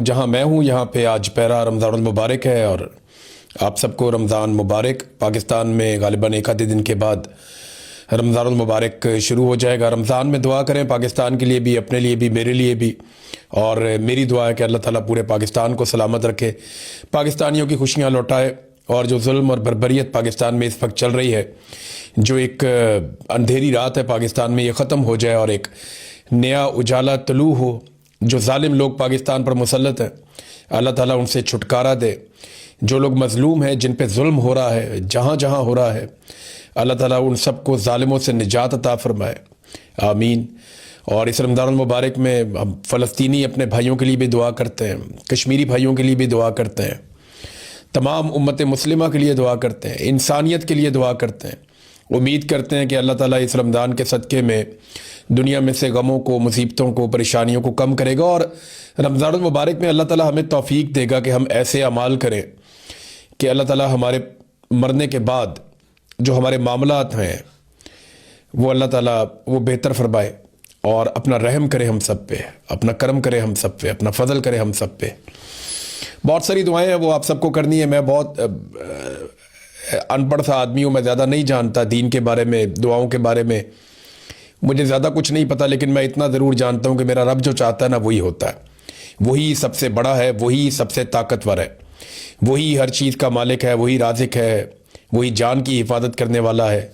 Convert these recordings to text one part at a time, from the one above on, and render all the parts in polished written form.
जहाँ मैं हूँ यहाँ पे आज पहला रमज़ान मुबारक है और आप सबको रमज़ान मुबारक। पाकिस्तान में गालिबा एक आधे दिन के बाद रमज़ान मुबारक शुरू हो जाएगा। रमज़ान में दुआ करें पाकिस्तान के लिए भी, अपने लिए भी, मेरे लिए भी। और मेरी दुआ है कि अल्लाह ताला पूरे पाकिस्तान को सलामत रखे, पाकिस्तानियों की खुशियाँ लौटाए और जो जुल्म और बर्बरियत पाकिस्तान में इस वक्त चल रही है, जो एक अंधेरी रात है पाकिस्तान में, ये ख़त्म हो जाए और एक नया उजाला तलू हो। जो जालिम लोग पाकिस्तान पर मुसल्लत हैं, अल्लाह ताला उनसे छुटकारा दे। जो लोग मज़लूम हैं, जिन पे जुल्म हो रहा है, जहाँ जहाँ हो रहा है, अल्लाह ताला उन सब को ज़ालिमों से निजात अता फरमाए, आमीन। और इस रमज़ान मुबारक में हम फ़लस्तीनी अपने भाइयों के लिए भी दुआ करते हैं, कश्मीरी भाइयों के लिए भी दुआ करते हैं, तमाम उम्मत मुस्लिमा के लिए दुआ करते हैं, इंसानियत के लिए दुआ करते हैं। उम्मीद करते हैं कि अल्लाह ताला इस रमज़ान के सदक़े में दुनिया में से गमों को, मुसीबतों को, परेशानियों को कम करेगा और रमज़ान मुबारक में अल्लाह ताला हमें तौफ़ीक देगा कि हम ऐसे अमाल करें कि अल्लाह ताला हमारे मरने के बाद जो हमारे मामलात हैं वो अल्लाह ताला वो बेहतर फरमाए और अपना रहम करे हम सब पे, अपना करम करे हम सब पे, अपना फ़ज़ल करे हम सब पे। बहुत सारी दुआएं हैं, वो आप सबको करनी है। मैं बहुत अनपढ़ सा आदमी हूँ, मैं ज़्यादा नहीं जानता दीन के बारे में, दुआओं के बारे में मुझे ज़्यादा कुछ नहीं पता, लेकिन मैं इतना ज़रूर जानता हूँ कि मेरा रब जो चाहता है ना वही होता है। वही सबसे बड़ा है, वही सबसे ताकतवर है, वही हर चीज़ का मालिक है, वही राज़िक है, वही जान की हिफाजत करने वाला है,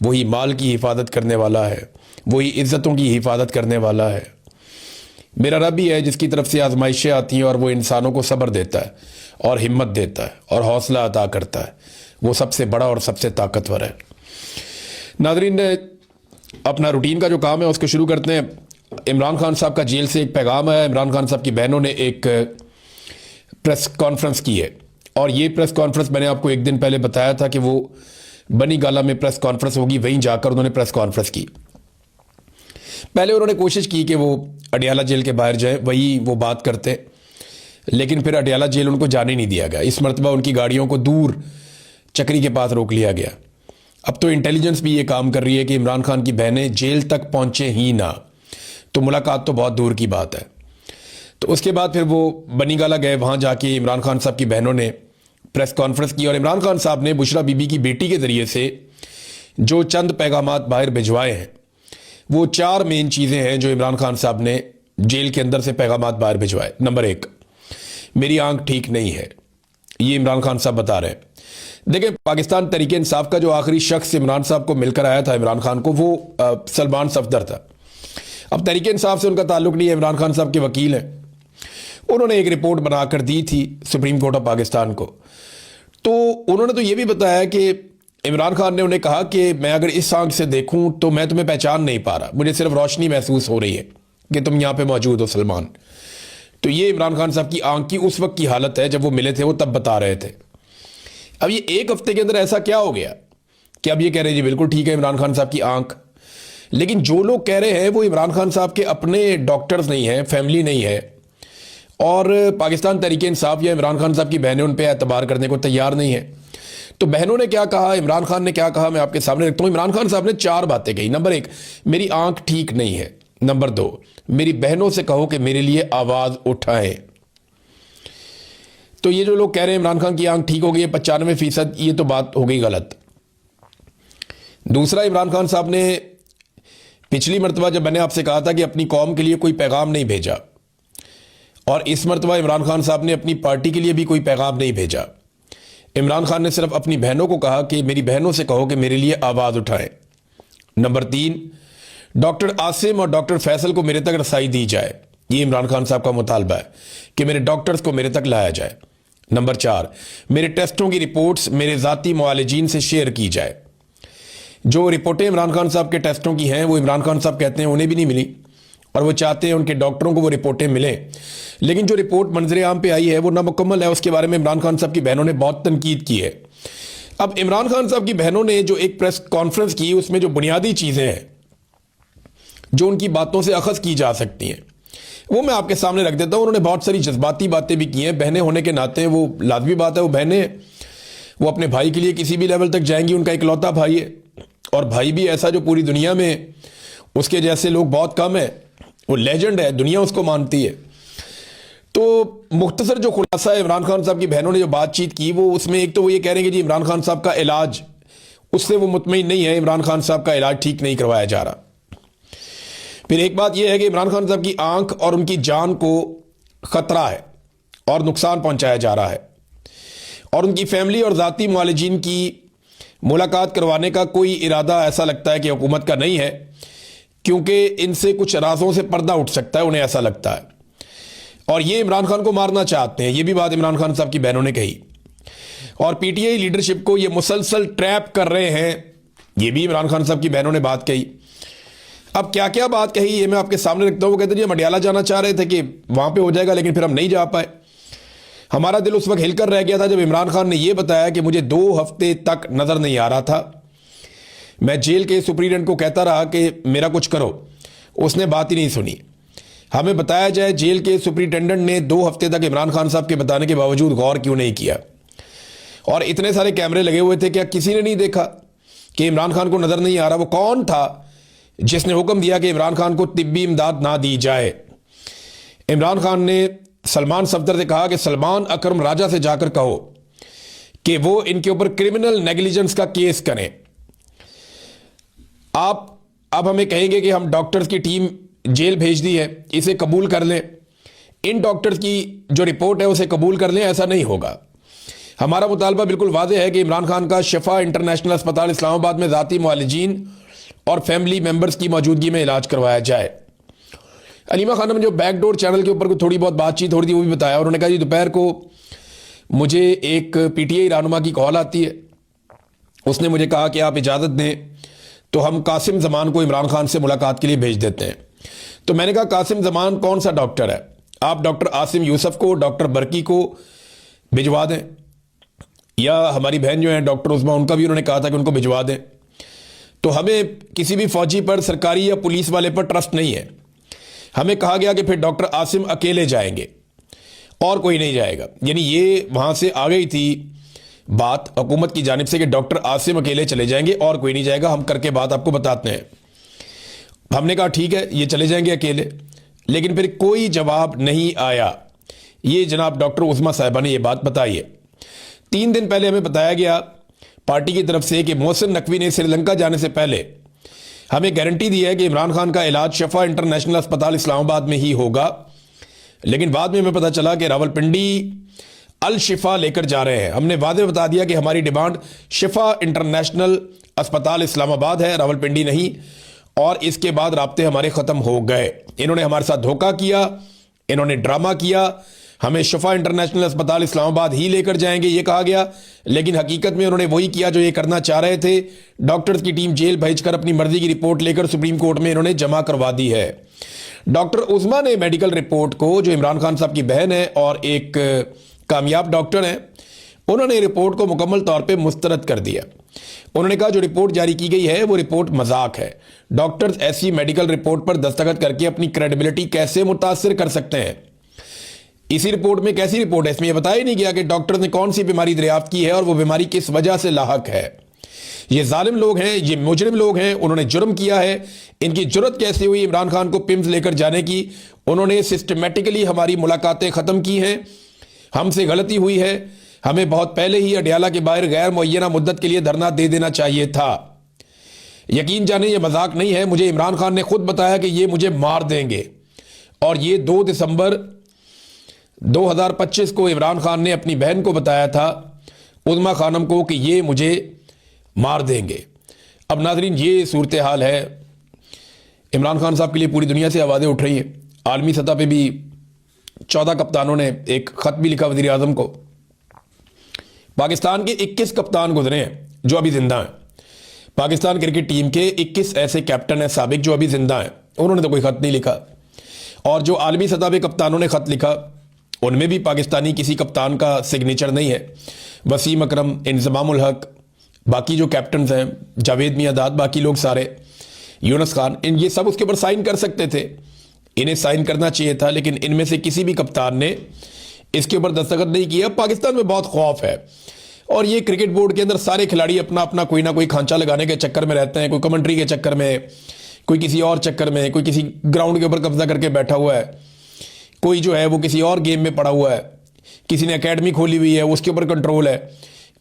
वही माल की हिफाजत करने वाला है, वही इज़्ज़तों की हिफाजत करने वाला है। मेरा रब ही है जिसकी तरफ से आजमाइशें आती हैं और वो इंसानों को सब्र देता है और हिम्मत देता है और हौसला अता करता है। वो सबसे बड़ा और सबसे ताकतवर है। नाज़रीन, अपना रूटीन का जो काम है उसको शुरू करते हैं। इमरान खान साहब का जेल से एक पैगाम आया। इमरान खान साहब की बहनों ने एक प्रेस कॉन्फ्रेंस की है और ये प्रेस कॉन्फ्रेंस मैंने आपको एक दिन पहले बताया था कि वो बनी गाला में प्रेस कॉन्फ्रेंस होगी, वहीं जाकर उन्होंने प्रेस कॉन्फ्रेंस की। पहले उन्होंने कोशिश की कि वो अडियाला जेल के बाहर जाए, वही वो बात करते, लेकिन फिर अडियाला जेल उनको जाने नहीं दिया गया। इस मरतबा उनकी गाड़ियों को दूर चक्री के पास रोक लिया गया। अब तो इंटेलिजेंस भी ये काम कर रही है कि इमरान खान की बहनें जेल तक पहुंचे ही ना, तो मुलाकात तो बहुत दूर की बात है। तो उसके बाद फिर वो बनी गाला गए, वहाँ जाके इमरान खान साहब की बहनों ने प्रेस कॉन्फ्रेंस की और इमरान खान साहब ने बुशरा बीबी की बेटी के ज़रिए से जो चंद पैगामात बाहर भिजवाए हैं, वो 4 मेन चीज़ें हैं जो इमरान खान साहब ने जेल के अंदर से पैगामात बाहर भिजवाए। नंबर 1, मेरी आंख ठीक नहीं है, ये इमरान खान साहब बता रहे हैं। देखिए, पाकिस्तान तहरीक इंसाफ का जो आखिरी शख्स इमरान साहब को मिलकर आया था इमरान खान को, वो सलमान सफदर था। अब तहरीक इंसाफ से उनका ताल्लुक नहीं है, इमरान खान साहब के वकील हैं। उन्होंने एक रिपोर्ट बनाकर दी थी सुप्रीम कोर्ट ऑफ पाकिस्तान को। तो उन्होंने तो ये भी बताया कि इमरान खान ने उन्हें कहा कि मैं अगर इस आंख से देखूं तो मैं तुम्हें पहचान नहीं पा रहा, मुझे सिर्फ रोशनी महसूस हो रही है कि तुम यहां पे मौजूद हो सलमान। तो ये इमरान खान साहब की आंख की उस वक्त की हालत है, जब वो मिले थे वो तब बता रहे थे। अब ये एक हफ्ते के अंदर ऐसा क्या हो गया कि अब ये कह रहे हैं जी बिल्कुल ठीक है इमरान खान साहब की आंख। लेकिन जो लोग कह रहे हैं वो इमरान खान साहब के अपने डॉक्टर्स नहीं हैं, फैमिली नहीं है, और पाकिस्तान तहरीक इंसाफ या इमरान खान साहब की बहनें उन पर एतबार करने को तैयार नहीं है। तो बहनों ने क्या कहा, इमरान खान ने क्या कहा, मैं आपके सामने रखता हूँ। इमरान खान साहब ने 4 बातें कही। नंबर 1, मेरी आंख ठीक नहीं है। नंबर 2, मेरी बहनों से कहो कि मेरे लिए आवाज़ उठाएं। तो ये जो लोग कह रहे हैं इमरान खान की आंख ठीक हो गई है 95%, ये तो बात हो गई गलत। दूसरा, इमरान खान साहब ने पिछली मरतबा जब मैंने आपसे कहा था कि अपनी कौम के लिए कोई पैगाम नहीं भेजा, और इस मरतबा इमरान खान साहब ने अपनी पार्टी के लिए भी कोई पैगाम नहीं भेजा। इमरान खान ने सिर्फ अपनी बहनों को कहा कि मेरी बहनों से कहो कि मेरे लिए आवाज़ उठाएं। नंबर 3, डॉक्टर आसिम और डॉक्टर फैसल को मेरे तक रसाई दी जाए। ये इमरान खान साहब का मुतालबा है कि मेरे डॉक्टर्स को मेरे तक लाया जाए। नंबर 4, मेरे टेस्टों की रिपोर्ट्स मेरे ज़ाती मुआलिजीन से शेयर की जाए। जो रिपोर्टें इमरान खान साहब के टेस्टों की हैं वो इमरान खान साहब कहते हैं उन्हें भी नहीं मिली, और वो चाहते हैं उनके डॉक्टरों को वो रिपोर्टें मिलें। लेकिन जो रिपोर्ट मंजर आम पे आई है वो नामुकम्मल है, उसके बारे में इमरान खान साहब की बहनों ने बहुत तनकीद की है। अब इमरान खान साहब की बहनों ने जो एक प्रेस कॉन्फ्रेंस की, उसमें जो बुनियादी चीज़ें हैं जो उनकी बातों से अखज़ की जा सकती हैं, वो मैं आपके सामने रख देता हूँ। उन्होंने बहुत सारी जज्बाती बातें भी की हैं। बहनें होने के नाते वो लाजमी बात है, वो बहनें वो अपने भाई के लिए किसी भी लेवल तक जाएंगी। उनका इकलौता भाई है, और भाई भी ऐसा जो पूरी दुनिया में उसके जैसे लोग बहुत कम है, वो लेजेंड है, दुनिया उसको मानती है। तो मुख्तसर जो खुलासा है इमरान खान साहब की बहनों ने जो बातचीत की, वो उसमें एक तो वो ये कह रहे हैं कि जी इमरान खान साहब का इलाज, उससे वो मुतमईन नहीं है, इमरान खान साहब का इलाज ठीक नहीं करवाया जा रहा। फिर एक बात यह है कि इमरान खान साहब की आंख और उनकी जान को खतरा है और नुकसान पहुंचाया जा रहा है, और उनकी फैमिली और ज़ाती मुआलिजीन की मुलाकात करवाने का कोई इरादा ऐसा लगता है कि हुकूमत का नहीं है, क्योंकि इनसे कुछ राजों से पर्दा उठ सकता है, उन्हें ऐसा लगता है, और ये इमरान खान को मारना चाहते हैं। ये भी बात इमरान खान साहब की बहनों ने कही, और पीटीआई लीडरशिप को ये मुसलसल ट्रैप कर रहे हैं, ये भी इमरान खान साहब की बहनों ने बात कही। अब क्या क्या बात कही ये मैं आपके सामने रखता हूँ। वो कहते हैं हम अडियाला जाना चाह रहे थे कि वहां पे हो जाएगा, लेकिन फिर हम नहीं जा पाए। हमारा दिल उस वक्त हिलकर रह गया था जब इमरान खान ने यह बताया कि मुझे 2 हफ्ते तक नजर नहीं आ रहा था, मैं जेल के सुप्रीडेंट को कहता रहा कि मेरा कुछ करो, उसने बात ही नहीं सुनी। हमें बताया जाए जेल के सुप्रिंटेंडेंट ने 2 हफ्ते तक इमरान खान साहब के बताने के बावजूद गौर क्यों नहीं किया, और इतने सारे कैमरे लगे हुए थे, क्या किसी ने नहीं देखा कि इमरान खान को नजर नहीं आ रहा? वो कौन था जिसने हुक्म दिया कि इमरान खान को तिब्बी इमदाद ना दी जाए? इमरान खान ने सलमान सफदर से कहा कि सलमान अकरम राजा से जाकर कहो कि वो इनके ऊपर क्रिमिनल नेग्लिजेंस का केस करें। आप अब हमें कहेंगे कि हम डॉक्टर्स की टीम जेल भेज दी है, इसे कबूल कर लें, इन डॉक्टर्स की जो रिपोर्ट है उसे कबूल कर लें। ऐसा नहीं होगा। हमारा मुतालबा बिल्कुल वाज़ेह है कि इमरान खान का शिफा इंटरनेशनल अस्पताल इस्लामाबाद में ज़ाती मुआलिजीन और फैमिली मेंबर्स की मौजूदगी में इलाज करवाया जाए। अलीमा खानम जो बैकडोर चैनल के ऊपर को थोड़ी बहुत बातचीत हो रही थी वो भी बताया। उन्होंने कहा जी दोपहर को मुझे एक पीटीआई रहनुमा की कॉल आती है, उसने मुझे कहा कि आप इजाज़त दें तो हम कासिम जमान को इमरान खान से मुलाकात के लिए भेज देते हैं। तो मैंने कहा कासिम जमान कौन सा डॉक्टर है? आप डॉक्टर आसिम यूसुफ को, डॉक्टर बरकी को भिजवा दें, या हमारी बहन जो है डॉक्टर उस्मा, उनका भी उन्होंने कहा था कि उनको भिजवा दें। तो हमें किसी भी फौजी पर, सरकारी या पुलिस वाले पर ट्रस्ट नहीं है। हमें कहा गया कि फिर डॉक्टर आसिम अकेले जाएंगे और कोई नहीं जाएगा। यानी ये वहां से आ गई थी बात हुकूमत की जानिब से कि डॉक्टर आसिम अकेले चले जाएंगे और कोई नहीं जाएगा, हम करके बात आपको बताते हैं। हमने कहा ठीक है ये चले जाएंगे अकेले, लेकिन फिर कोई जवाब नहीं आया। ये जनाब डॉक्टर उस्मा साहिबा ने ये बात बताई है। 3 दिन पहले हमें बताया गया पार्टी की तरफ से कि मोहसिन नकवी ने श्रीलंका जाने से पहले हमें गारंटी दी है कि इमरान खान का इलाज शिफा इंटरनेशनल अस्पताल इस्लामाबाद में ही होगा, लेकिन बाद में हमें पता चला कि रावलपिंडी अल शिफा लेकर जा रहे हैं। हमने वादे बता दिया कि हमारी डिमांड शिफा इंटरनेशनल अस्पताल इस्लामाबाद है, रावलपिंडी नहीं, और इसके बाद राब्ते हमारे ख़त्म हो गए। इन्होंने हमारे साथ धोखा किया, इन्होंने ड्रामा किया, हमें शिफा इंटरनेशनल अस्पताल इस्लामाबाद ही लेकर जाएंगे ये कहा गया, लेकिन हकीकत में उन्होंने वही किया जो ये करना चाह रहे थे। डॉक्टर्स की टीम जेल भेजकर अपनी मर्जी की रिपोर्ट लेकर सुप्रीम कोर्ट में इन्होंने जमा करवा दी है। डॉक्टर उस्मा ने मेडिकल रिपोर्ट को, जो इमरान खान साहब की बहन है और एक कामयाब डॉक्टर हैं, उन्होंने रिपोर्ट को मुकम्मल तौर पे मुस्तरद कर दिया। उन्होंने कहा जो रिपोर्ट जारी की गई है वो रिपोर्ट मजाक है। डॉक्टर्स ऐसी मेडिकल रिपोर्ट पर दस्तखत करके अपनी क्रेडिबिलिटी कैसे मुतासिर कर सकते हैं? इसी रिपोर्ट में कैसी रिपोर्ट है? इसमें यह बताया नहीं गया कि डॉक्टर ने कौन सी बीमारी दरियाफ्त की है और वो बीमारी किस वजह से लाहक है। ये जालिम लोग हैं, ये मुजरिम लोग हैं, उन्होंने जुर्म किया है। इनकी जुर्रत कैसे हुई इमरान खान को पिम्स लेकर जाने की? उन्होंने सिस्टमेटिकली हमारी मुलाकातें ख़त्म की हैं। हमसे गलती हुई है, हमें बहुत पहले ही अडियाला के बाहर गैर मुअय्यना मुद्दत के लिए धरना दे देना चाहिए था। यकीन जाने ये मजाक नहीं है। मुझे इमरान खान ने खुद बताया कि ये मुझे मार देंगे, और ये 2 दिसंबर 2025 को इमरान खान ने अपनी बहन को बताया था, उज़्मा खानम को, कि ये मुझे मार देंगे। अब नाज़रीन ये सूरत हाल है। इमरान खान साहब के लिए पूरी दुनिया से आवाज़ें उठ रही हैं। आलमी सतह पे भी 14 कप्तानों ने एक ख़त भी लिखा वज़ीर आज़म को। पाकिस्तान के 21 कप्तान गुजरे हैं जो अभी जिंदा हैं। पाकिस्तान क्रिकेट टीम के 21 ऐसे कैप्टन हैं साबिक जो अभी जिंदा हैं, उन्होंने तो कोई ख़त नहीं लिखा। और जो आलमी सतह पे कप्तानों ने ख़त लिखा उनमें भी पाकिस्तानी किसी कप्तान का सिग्नेचर नहीं है। वसीम अकरम, इंज़मामुल हक, बाकी जो कैप्टन हैं, जावेद मियादाद, बाकी लोग सारे, यूनुस खान, ये सब उसके ऊपर साइन कर सकते थे, इन्हें साइन करना चाहिए था, लेकिन इनमें से किसी भी कप्तान ने इसके ऊपर दस्तखत नहीं किया। पाकिस्तान में बहुत खौफ है, और ये क्रिकेट बोर्ड के अंदर सारे खिलाड़ी अपना अपना कोई ना कोई खांचा लगाने के चक्कर में रहते हैं। कोई कमेंट्री के चक्कर में, कोई किसी और चक्कर में, कोई किसी ग्राउंड के ऊपर कब्जा करके बैठा हुआ है, कोई जो है वो किसी और गेम में पड़ा हुआ है, किसी ने एकेडमी खोली हुई है उसके ऊपर कंट्रोल है,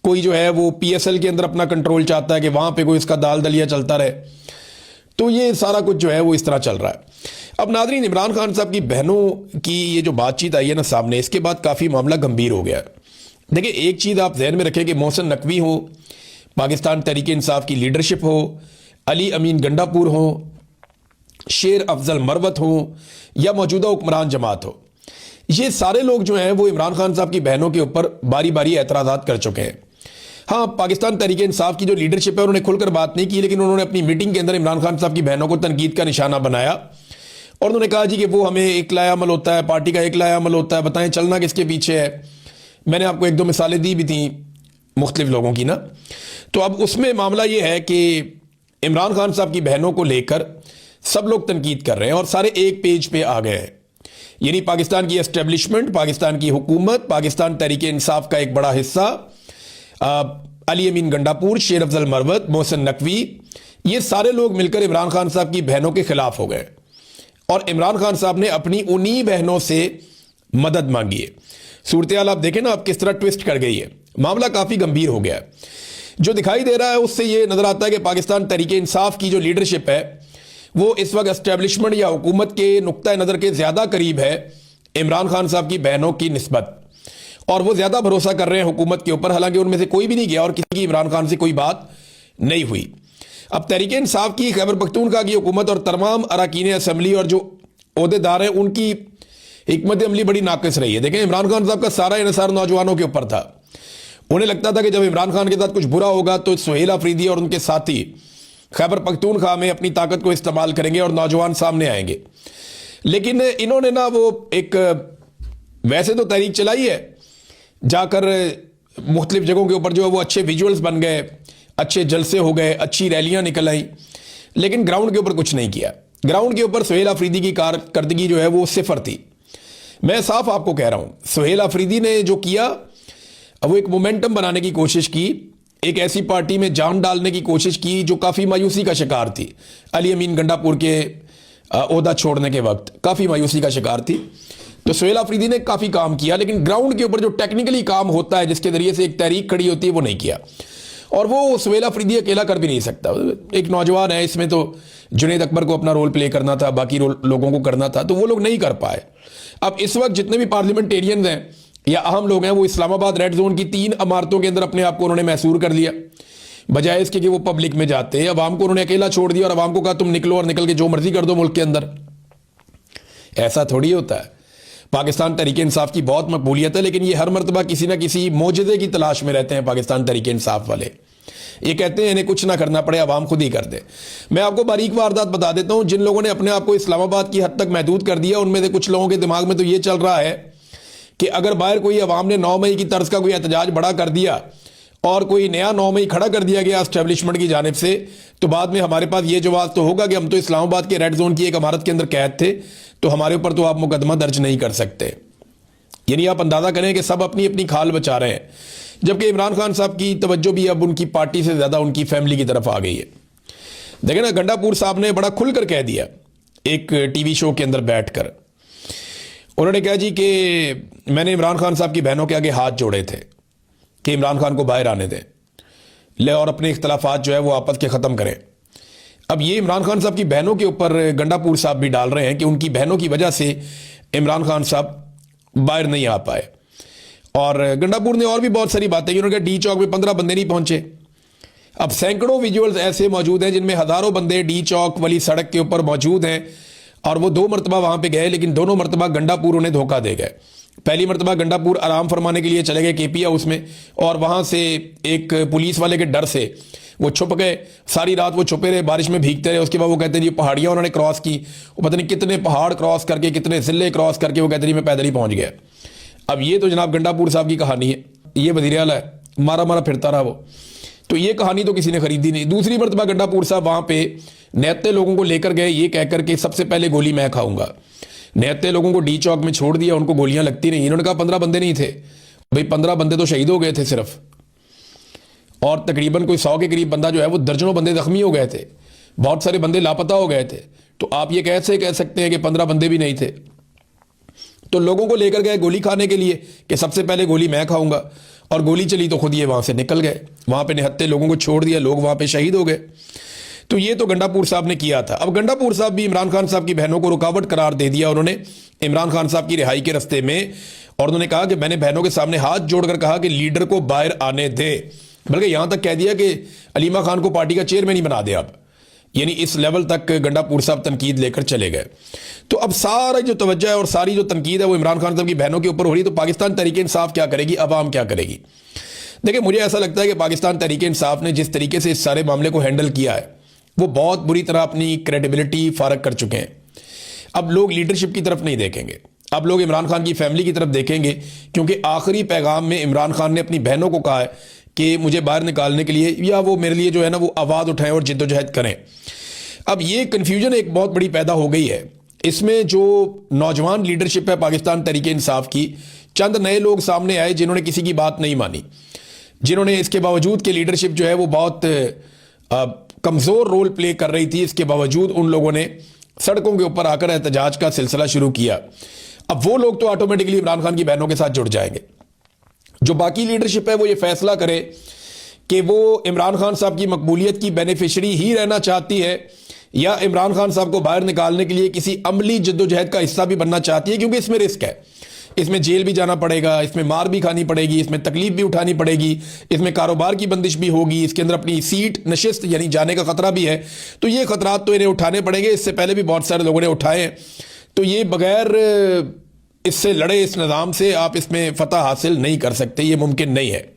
कोई जो है वो पीएसएल के अंदर अपना कंट्रोल चाहता है कि वहां पे कोई इसका दाल दलिया चलता रहे। तो ये सारा कुछ जो है वो इस तरह चल रहा है। अब नाज़रीन, इमरान खान साहब की बहनों की ये जो बातचीत आई है ना सामने, इसके बाद काफ़ी मामला गंभीर हो गया है। देखिए, एक चीज़ आप जहन में रखें कि मोहसिन नकवी हो, पाकिस्तान तहरीक इंसाफ की लीडरशिप हो, अली अमीन गंडापुर हो, शेर अफजल मरवत हो या मौजूदा हुक्मरान जमात हो, ये सारे लोग जो हैं वो इमरान खान साहब की बहनों के ऊपर बारी बारी एतराज़ात कर चुके हैं। हाँ, पाकिस्तान तहरीक इंसाफ की जो लीडरशिप है उन्होंने खुलकर बात नहीं की, लेकिन उन्होंने अपनी मीटिंग के अंदर इमरान खान साहब की बहनों को तनकीद का निशाना बनाया और उन्होंने कहा जी कि वो हमें एकलाया अमल होता है, पार्टी का एकलाया अमल होता है, बताएं चलना किसके पीछे है। मैंने आपको एक दो मिसालें दी भी थी मुख्तलिफ लोगों की ना। तो अब उसमें मामला ये है कि इमरान खान साहब की बहनों को लेकर सब लोग तनकीद कर रहे हैं और सारे एक पेज पे आ गए हैं। यानी पाकिस्तान की एस्टेब्लिशमेंट, पाकिस्तान की हुकूमत, पाकिस्तान तहरीक इंसाफ का एक बड़ा हिस्सा, अली अमीन गंडापुर, शेर अफजल मरवत, मोहसिन नकवी, ये सारे लोग मिलकर इमरान खान साहब की बहनों के खिलाफ हो गए और इमरान खान साहब ने अपनी उन्हीं बहनों से मदद मांगी है। सूरत हाल आप देखें ना, आप किस तरह ट्विस्ट कर गई है, मामला काफ़ी गंभीर हो गया है। जो दिखाई दे रहा है उससे ये नज़र आता है कि पाकिस्तान तहरीक इंसाफ की जो लीडरशिप है वो इस वक्त एस्टेब्लिशमेंट या हुकूमत के नुक्ता नज़र के ज़्यादा करीब है इमरान खान साहब की बहनों की निस्बत, और वो ज़्यादा भरोसा कर रहे हैं हुकूमत के ऊपर, हालांकि उनमें से कोई भी नहीं गया और किसी की इमरान खान से कोई बात नहीं हुई। अब तहरीक इंसाफ की, खैबर पख्तूनख्वा की हुकूमत और तमाम अरकान असम्बली और जो ओहदेदार हैं उनकी हिकमत अमली बड़ी नाकिस रही है। देखें, इमरान खान साहब का सारा इन्हिसार नौजवानों के ऊपर था। उन्हें लगता था कि जब इमरान खान के साथ कुछ बुरा होगा तो सुहेल अफरीदी और उनके साथी खैबर पख्तूनख्वा में अपनी ताकत को इस्तेमाल करेंगे और नौजवान सामने आएंगे। लेकिन इन्होंने ना वो एक वैसे तो तहरीक चलाई है, जाकर मुख्तलिफ जगहों के ऊपर जो है वो अच्छे विजुअल्स बन गए, अच्छे जलसे हो गए, अच्छी रैलियां निकल आई, लेकिन ग्राउंड के ऊपर कुछ नहीं किया। ग्राउंड के ऊपर सुहेल अफरीदी की कारकर्दगी जो है वो सिफर थी। मैं साफ आपको कह रहा हूं, सुहेल अफरीदी ने जो किया वो एक मोमेंटम बनाने की कोशिश की, एक ऐसी पार्टी में जान डालने की कोशिश की जो काफ़ी मायूसी का शिकार थी। अली अमीन गंडापुर के ओहदा छोड़ने के वक्त काफ़ी मायूसी का शिकार थी। तो सुहेल अफरीदी ने काफ़ी काम किया, लेकिन ग्राउंड के ऊपर जो टेक्निकली काम होता है जिसके जरिए से एक तहरीक खड़ी होती है वो नहीं किया, और वो सुहेल अफरीदी अकेला कर भी नहीं सकता। एक नौजवान है, इसमें तो जुनैद अकबर को अपना रोल प्ले करना था, बाकी लोगों को करना था, तो वो लोग नहीं कर पाए। अब इस वक्त जितने भी पार्लियामेंटेरियंस हैं या अहम लोग हैं वो इस्लामाबाद रेड जोन की 3 इमारतों के अंदर अपने आप को उन्होंने महसूर कर लिया, बजाय इसके कि वो पब्लिक में जाते। अवाम को उन्होंने अकेला छोड़ दिया और अवाम को कहा तुम निकलो और निकल के जो मर्जी कर दो मुल्क के अंदर। ऐसा थोड़ी होता है। पाकिस्तान तहरीक इंसाफ की बहुत मकबूलियत है, लेकिन ये हर मरतबा किसी ना किसी मोजज़े की तलाश में रहते हैं पाकिस्तान तहरीक इंसाफ वाले। ये कहते हैं इन्हें कुछ ना करना पड़े, अवाम खुद ही कर दे। मैं आपको बारीक वारदात बता देता हूं। जिन लोगों ने अपने आप को इस्लामाबाद की हद तक महदूद कर दिया, उनमें से कुछ लोगों के दिमाग में तो ये चल रहा है कि अगर बाहर कोई अवाम ने 9 मई की तर्ज का कोई एहतजाज बड़ा कर दिया और कोई नया 9 मई खड़ा कर दिया गया एस्टेब्लिशमेंट की जानिब से, तो बाद में हमारे पास ये जवाब तो होगा कि हम तो इस्लामाबाद के रेड जोन की एक इमारत के अंदर कैद थे, तो हमारे ऊपर तो आप मुकदमा दर्ज नहीं कर सकते। यानी आप अंदाजा करें कि सब अपनी अपनी खाल बचा रहे हैं, जबकि इमरान खान साहब की तवज्जो भी अब उनकी पार्टी से ज़्यादा उनकी फैमिली की तरफ आ गई है। देखें ना, गंडापुर साहब ने बड़ा खुलकर कह दिया एक टीवी शो के अंदर बैठकर, उन्होंने कहा जी कि मैंने इमरान खान साहब की बहनों के आगे हाथ जोड़े थे कि इमरान खान को बाहर आने दें ले और अपने इख्तलाफात जो है वो आपस के ख़त्म करें। अब ये इमरान खान साहब की बहनों के ऊपर गंडापुर साहब भी डाल रहे हैं कि उनकी बहनों की वजह से इमरान खान साहब बाहर नहीं आ पाए। और गंडापुर ने और भी बहुत सारी बातें की। उन्होंने कहा डी चौक में 15 बंदे नहीं पहुंचे। अब सैकड़ों विजुअल्स ऐसे मौजूद हैं जिनमें हज़ारों बंदे डी चौक वाली सड़क के ऊपर मौजूद हैं, और वो 2 मरतबा वहां पे गए, लेकिन दोनों मरतबा गंडापुर उन्हें धोखा दे गए। पहली मरतबा गंडापुर आराम फरमाने के लिए चले गए केपी हाउस में, और वहां से एक पुलिस वाले के डर से वो छुप गए। सारी रात वो छुपे रहे, बारिश में भीगते रहे। उसके बाद वो कहते हैं जी पहाड़ियाँ उन्होंने क्रॉस की, वो पता नहीं कितने पहाड़ क्रॉस करके, कितने ज़िले क्रॉस करके, वो कहते हैं जी मैं पैदल ही पहुँच गया। अब ये तो जनाब गंडापुर साहब की कहानी है, ये वज़ीर आला है, मारा मारा फिरता रहा वो, तो ये कहानी तो किसी ने खरीदी नहीं। दूसरी मरतबा गंडापुर साहब वहाँ पे निहत्ते लोगों को लेकर गए, ये कहकर के सबसे पहले गोली मैं खाऊंगा। निहत्ते लोगों को डी चौक में छोड़ दिया, उनको गोलियां लगती नहीं। इन्होंने कहा 15 बंदे नहीं थे भाई, 15 बंदे तो शहीद हो गए थे सिर्फ, और तकरीबन कोई 100 के करीब बंदा जो है वो दर्जनों बंदे जख्मी हो गए थे, बहुत सारे बंदे लापता हो गए थे। तो आप ये कैसे कह सकते हैं कि 15 बंदे भी नहीं थे? तो लोगों को लेकर गए गोली खाने के लिए कि सबसे पहले गोली मैं खाऊंगा, और गोली चली तो खुद ये वहां से निकल गए, वहां पे निहत्थे लोगों को छोड़ दिया, लोग वहां पे शहीद हो गए। तो ये तो गंडापुर साहब ने किया था। अब गंडापुर साहब भी इमरान खान साहब की बहनों को रुकावट करार दे दिया उन्होंने इमरान खान साहब की रिहाई के रास्ते में, और उन्होंने कहा कि मैंने बहनों के सामने हाथ जोड़कर कहा कि लीडर को बाहर आने दे, बल्कि यहां तक कह दिया कि अलीमा खान को पार्टी का चेयरमैन ही बना दे अब, यानी इस लेवल तक गंडापुर साहब तनकीद लेकर चले गए। तो अब सारा जो तवज्जो है और सारी जो तनकीद है वो इमरान खान साहब की बहनों के ऊपर हो रही, तो पाकिस्तान तहरीक इंसाफ क्या करेगी, अवाम क्या करेगी? देखिए, मुझे ऐसा लगता है कि पाकिस्तान तहरीक इंसाफ ने जिस तरीके से इस सारे मामले को हैंडल किया है वो बहुत बुरी तरह अपनी क्रेडिबिलिटी फारग कर चुके हैं। अब लोग लीडरशिप की तरफ नहीं देखेंगे, अब लोग इमरान खान की फैमिली की तरफ देखेंगे, क्योंकि आखिरी पैगाम में इमरान खान ने अपनी बहनों को कहा है कि मुझे बाहर निकालने के लिए या वो मेरे लिए जो है ना वो आवाज़ उठाएं और जिद्दोजहद करें। अब ये कन्फ्यूजन एक बहुत बड़ी पैदा हो गई है। इसमें जो नौजवान लीडरशिप है पाकिस्तान तहरीक इंसाफ की, चंद नए लोग सामने आए जिन्होंने किसी की बात नहीं मानी, जिन्होंने इसके बावजूद कि लीडरशिप जो है वो बहुत कमज़ोर रोल प्ले कर रही थी, इसके बावजूद उन लोगों ने सड़कों के ऊपर आकर एहतजाज का सिलसिला शुरू किया। अब वो लोग तो ऑटोमेटिकली इमरान खान की बहनों के साथ जुड़ जाएंगे। जो बाकी लीडरशिप है वो ये फैसला करे कि वो इमरान खान साहब की मकबूलियत की बेनिफिशरी ही रहना चाहती है या इमरान खान साहब को बाहर निकालने के लिए किसी अमली जद्दोजहद का हिस्सा भी बनना चाहती है, क्योंकि इसमें रिस्क है, इसमें जेल भी जाना पड़ेगा, इसमें मार भी खानी पड़ेगी, इसमें तकलीफ भी उठानी पड़ेगी, इसमें कारोबार की बंदिश भी होगी, इसके अंदर अपनी सीट नशिस्त यानी जाने का खतरा भी है। तो ये खतरात तो इन्हें उठाने पड़ेंगे, इससे पहले भी बहुत सारे लोगों ने उठाए हैं। तो ये बगैर इससे लड़े इस निज़ाम से आप इसमें फतह हासिल नहीं कर सकते, ये मुमकिन नहीं है।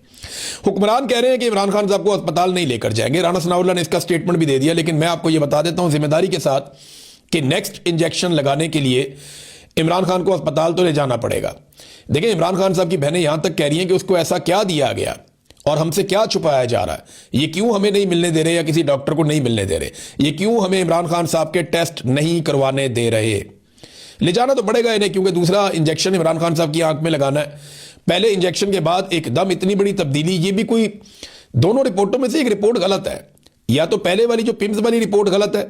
हुक्मरान कह रहे हैं कि इमरान खान साहब को अस्पताल नहीं लेकर जाएंगे, राना सनाउल्लाह ने इसका स्टेटमेंट भी दे दिया, लेकिन मैं आपको ये बता देता हूं जिम्मेदारी के साथ कि नेक्स्ट इंजेक्शन लगाने के लिए इमरान खान को अस्पताल तो ले जाना पड़ेगा। देखिए, इमरान खान साहब की बहनें यहां तक कह रही हैं कि उसको ऐसा क्या दिया गया और हमसे क्या छुपाया जा रहा है, ये क्यों हमें नहीं मिलने दे रहे या किसी डॉक्टर को नहीं मिलने दे रहे, ये क्यों हमें इमरान खान साहब के टेस्ट नहीं करवाने दे रहे। ले जाना तो पड़ेगा इन्हें, क्योंकि दूसरा इंजेक्शन इमरान खान साहब की आंख में लगाना है। पहले इंजेक्शन के बाद एकदम इतनी बड़ी तब्दीली, ये भी कोई, दोनों रिपोर्टों में से एक रिपोर्ट गलत है, या तो पहले वाली जो पिम्स वाली रिपोर्ट गलत है,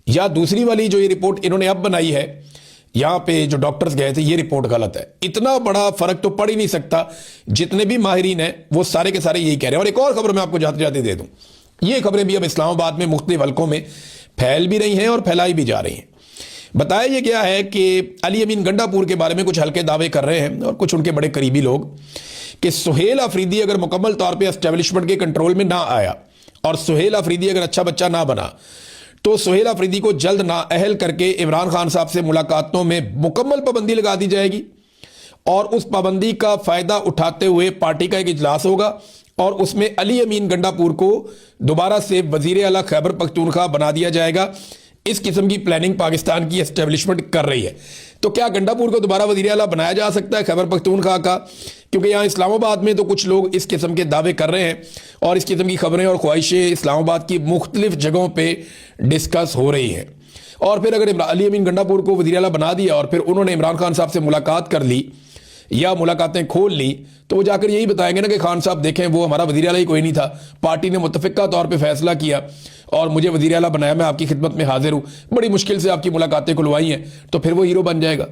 या दूसरी वाली जो ये रिपोर्ट इन्होंने अब बनाई है, यहां पे जो डॉक्टर्स गए थे, ये रिपोर्ट गलत है। इतना बड़ा फर्क तो पड़ ही नहीं सकता। जितने भी माहिरीन हैं वो सारे के सारे यही कह रहे हैं। और एक और खबर मैं आपको जाते जाते दे दूं, ये खबरें भी अब इस्लामाबाद में मुख्तलिफ हलकों में फैल भी रही हैं और फैलाई भी जा रही हैं। बताया ये गया है कि अली अमीन गंडापुर के बारे में कुछ हल्के दावे कर रहे हैं और कुछ उनके बड़े करीबी लोग कि सुहेल अफरीदी अगर मुकम्मल तौर पे एस्टेब्लिशमेंट के कंट्रोल में ना आया और सुहेल अफरीदी अगर अच्छा बच्चा ना बना तो सुहेल अफरीदी को जल्द नाअहल करके इमरान खान साहब से मुलाकातों में मुकम्मल पाबंदी लगा दी जाएगी और उस पाबंदी का फायदा उठाते हुए पार्टी का एक इजलास होगा और उसमें अली अमीन गंडापुर को दोबारा से वजीर आला खैबर पख्तूनख्वा बना दिया जाएगा। इस किस्म की प्लानिंग पाकिस्तान की एस्टेब्लिशमेंट कर रही है। तो क्या गंडापुर को दोबारा वजीर आला बनाया जा सकता है खैबर पख्तूनख्वा का? क्योंकि यहाँ इस्लामाबाद में तो कुछ लोग इस किस्म के दावे कर रहे हैं और इस किस्म की खबरें और ख्वाहिशें इस्लामाबाद की मुख्तलिफ जगहों पर डिस्कस हो रही हैं। और फिर अगर अली अमीन गंडापुर को वजीर आला बना दिया और फिर उन्होंने इमरान खान साहब से मुलाकात कर ली या मुलाकातें खोल ली, तो वो जाकर यही बताएंगे ना कि खान साहब देखें वो हमारा वजीर आला ही कोई नहीं था, पार्टी ने मुतफिका तौर पे फैसला किया और मुझे वजीर आला बनाया, मैं आपकी खिदमत में हाजिर हूं, बड़ी मुश्किल से आपकी मुलाकातें खुलवाई हैं, तो फिर वो हीरो बन जाएगा।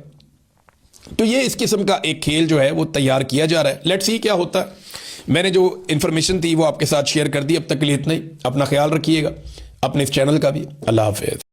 तो ये इस किस्म का एक खेल जो है वो तैयार किया जा रहा है। लेट्स सी क्या होता है। मैंने जो इन्फॉर्मेशन थी वो आपके साथ शेयर कर दी। अब तक के लिए इतना ही। अपना ख्याल रखिएगा, अपने इस चैनल का भी। अल्लाह हाफिज़।